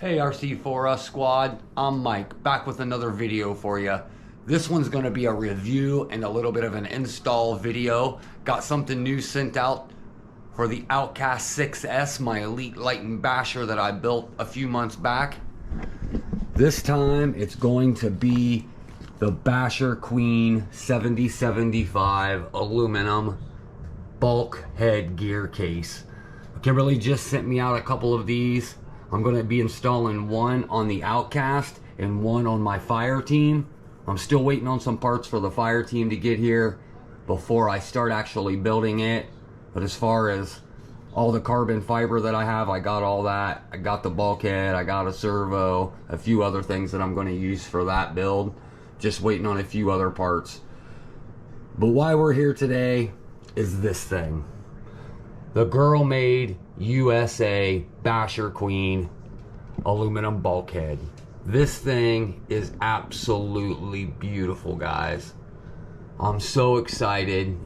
Hey RC4Us squad, I'm Mike, back with another video for you. This one's going to be a review and a little bit of an install video. Got something new sent out for the Outcast 6S, my Elite Lightened Basher that I built a few months back. This time it's going to be the BASHERQUEEN 7075 aluminum bulkhead gear case. Kimberly just sent me out a couple of these. I'm going to be installing one on the Outcast and one on my fire team. I'm still waiting on some parts for the fire team to get here before I start actually building it. But as far as all the carbon fiber that I have, I got all that. I got the bulkhead, I got a servo, a few other things that I'm going to use for that build. Just waiting on a few other parts. But why we're here today is this thing. The Girl Made USA BASHERQUEEN aluminum bulkhead. This thing is absolutely beautiful, guys. I'm so excited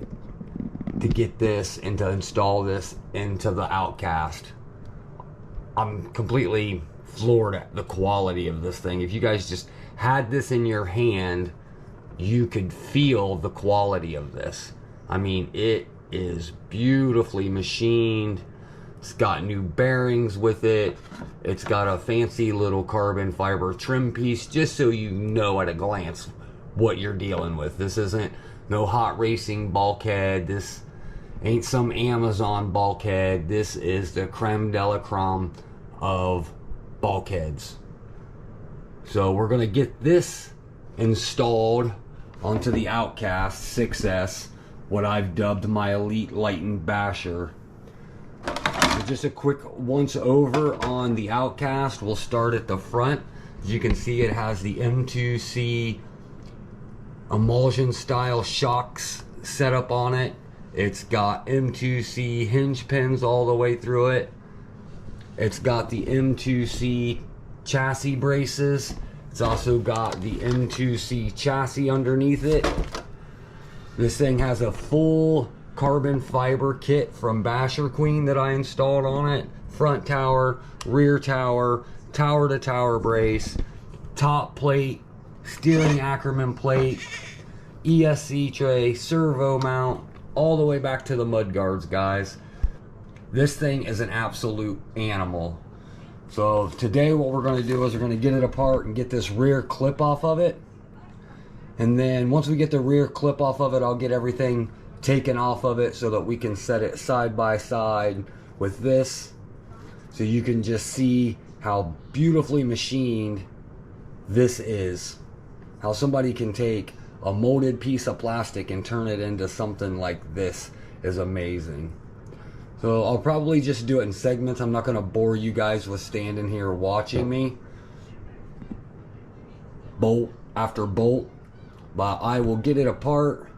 to get this and to install this into the Outcast. I'm completely floored at the quality of this thing. If you guys just had this in your hand, you could feel the quality of this. I mean, it is beautifully machined. It's got new bearings with it. It's got a fancy little carbon fiber trim piece, just so you know at a glance what you're dealing with. This isn't no hot racing bulkhead. This ain't some Amazon bulkhead. This is the creme de la creme of bulkheads. So we're gonna get this installed onto the Outcast 6S, what I've dubbed my Elite Lightened Basher. So just a quick once over on the Outcast. We'll start at the front. As you can see, it has the M2C emulsion style shocks set up on it. It's got M2C hinge pins all the way through it. It's got the M2C chassis braces. It's also got the M2C chassis underneath it. This thing has a full carbon fiber kit from BASHERQUEEN that I installed on it. Front tower, rear tower, tower to tower brace, top plate, steering Ackerman plate, ESC tray, servo mount, all the way back to the mud guards, guys. This thing is an absolute animal. So today what we're going to do is we're going to get it apart and get this rear clip off of it. And then once we get the rear clip off of it, I'll get everything taken off of it so that we can set it side by side with this. So you can just see how beautifully machined this is. How somebody can take a molded piece of plastic and turn it into something like this is amazing. So I'll probably just do it in segments. I'm not going to bore you guys with standing here watching me bolt after bolt. But I will get it apart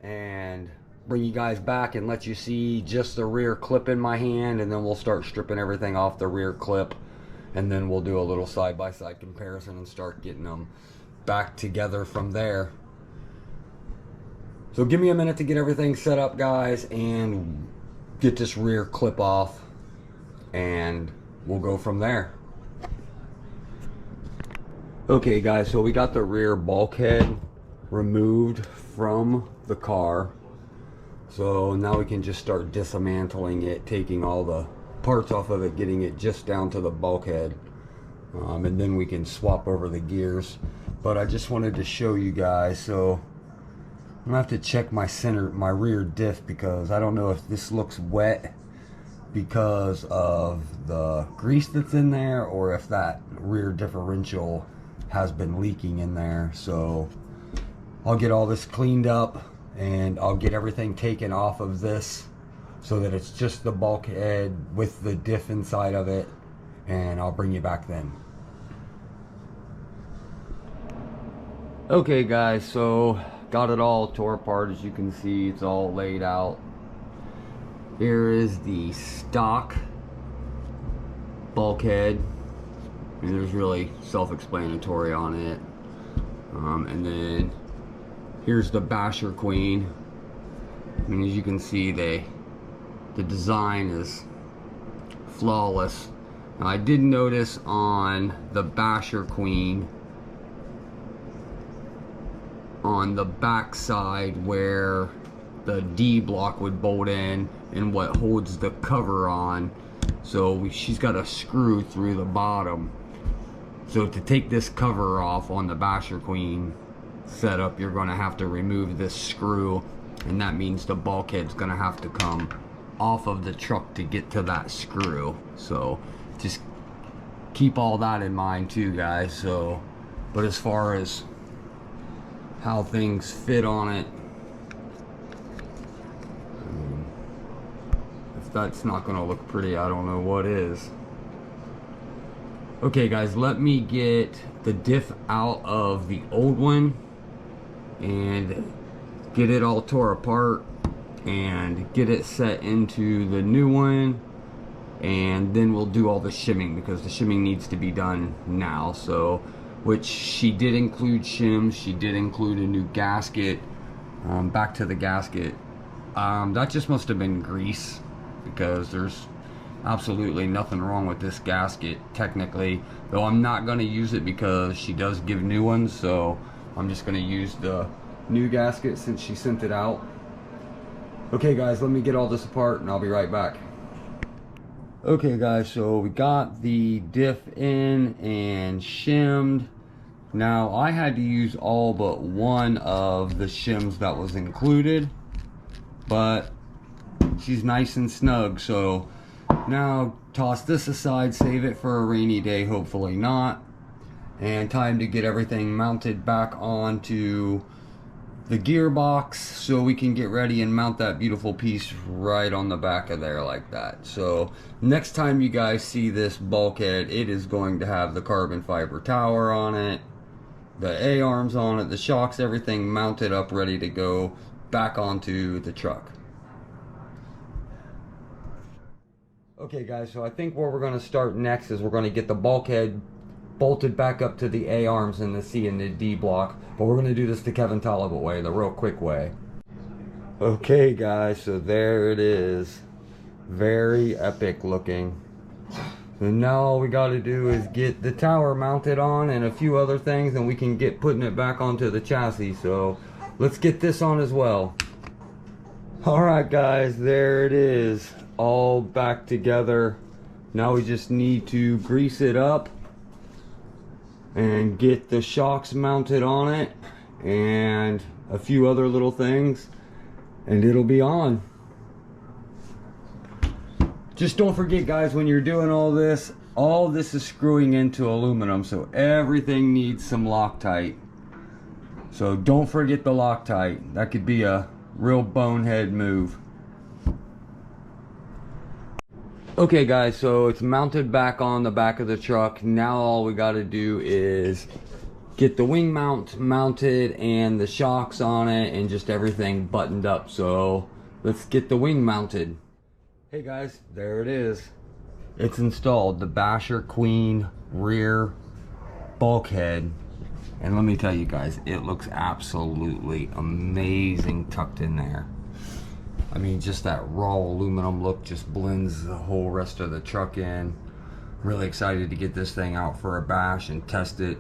and bring you guys back and let you see just the rear clip in my hand, and then we'll start stripping everything off the rear clip, and then we'll do a little side-by-side comparison and start getting them back together from there. So give me a minute to get everything set up, guys, and get this rear clip off, and we'll go from there. Okay guys, so we got the rear bulkhead removed from the car, so now we can just start dismantling it, taking all the parts off of it, getting it just down to the bulkhead, and then we can swap over the gears. But I just wanted to show you guys, so I'm gonna have to check my rear diff, because I don't know if this looks wet because of the grease that's in there, or if that rear differential has been leaking in there. So I'll get all this cleaned up and I'll get everything taken off of this so that it's just the bulkhead with the diff inside of it, and I'll bring you back then. Okay guys, so got it all tore apart. As you can see, it's all laid out. Here is the stock bulkhead. I mean, there's really self-explanatory on it. And then here's the BASHERQUEEN. I mean, as you can see, the design is flawless. Now, I did notice on the BASHERQUEEN, on the back side where the D block would bolt in and what holds the cover on, so she's got a screw through the bottom. So to take this cover off on the BASHERQUEEN setup, you're going to have to remove this screw, and that means the bulkhead's going to have to come off of the truck to get to that screw. So just keep all that in mind too, guys. So, but as far as how things fit on it, if that's not going to look pretty, I don't know what is. Okay guys, let me get the diff out of the old one and get it all tore apart and get it set into the new one, and then we'll do all the shimming, because the shimming needs to be done now. So, which she did include shims, she did include a new gasket. Back to the gasket, that just must have been grease, because there's absolutely nothing wrong with this gasket technically, though I'm not going to use it because she does give new ones. So I'm just going to use the new gasket since she sent it out. Okay guys, let me get all this apart and I'll be right back. Okay guys, so we got the diff in and shimmed. Now I had to use all but one of the shims that was included, but she's nice and snug. So now toss this aside, save it for a rainy day, hopefully not, and time to get everything mounted back onto the gearbox so we can get ready and mount that beautiful piece right on the back of there like that. So next time you guys see this bulkhead, it is going to have the carbon fiber tower on it, the A-arms on it, the shocks, everything mounted up ready to go back onto the truck. Okay guys, so I think where we're going to start next is we're going to get the bulkhead bolted back up to the A-arms and the C and the D block, but we're going to do this the Kevin Talbot way, the real quick way. Okay guys, so there it is. Very epic looking. So now all we got to do is get the tower mounted on and a few other things, and we can get putting it back onto the chassis. So let's get this on as well. Alright guys, there it is, all back together. Now we just need to grease it up and get the shocks mounted on it and a few other little things, and it'll be on. Just don't forget guys, when you're doing all this is screwing into aluminum, so everything needs some Loctite. So don't forget the Loctite. That could be a real bonehead move. Okay guys, so it's mounted back on the back of the truck. Now all we got to do is get the wing mount mounted and the shocks on it and just everything buttoned up. So let's get the wing mounted. Hey guys, there it is. It's installed, the BASHERQUEEN rear bulkhead. And let me tell you guys, it looks absolutely amazing tucked in there. I mean, just that raw aluminum look just blends the whole rest of the truck in. Really excited to get this thing out for a bash and test it.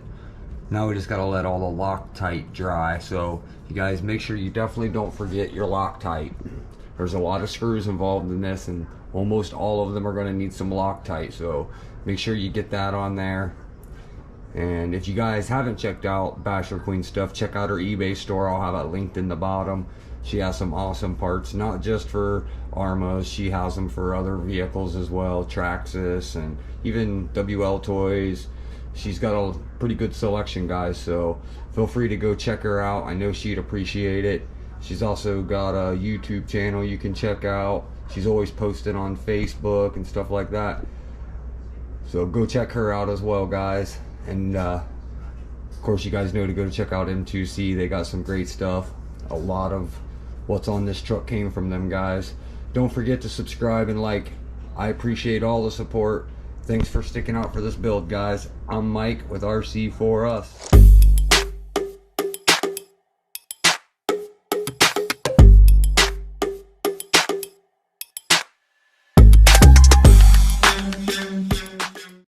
Now we just got to let all the Loctite dry. So you guys make sure you definitely don't forget your Loctite. There's a lot of screws involved in this, and almost all of them are going to need some Loctite. So make sure you get that on there. And if you guys haven't checked out BASHERQUEEN stuff, check out her eBay store. I'll have it linked in the bottom. She has some awesome parts, not just for ARRMAs. She has them for other vehicles as well, Traxxas and even WL Toys. She's got a pretty good selection, guys, so feel free to go check her out. I know she'd appreciate it. She's also got a YouTube channel you can check out. She's always posted on Facebook and stuff like that. So go check her out as well, guys. And of course, you guys know to go check out M2C. They got some great stuff. A lot of what's on this truck came from them guys. Don't forget to subscribe and like. I appreciate all the support. Thanks for sticking out for this build, guys. I'm Mike with RC4Us.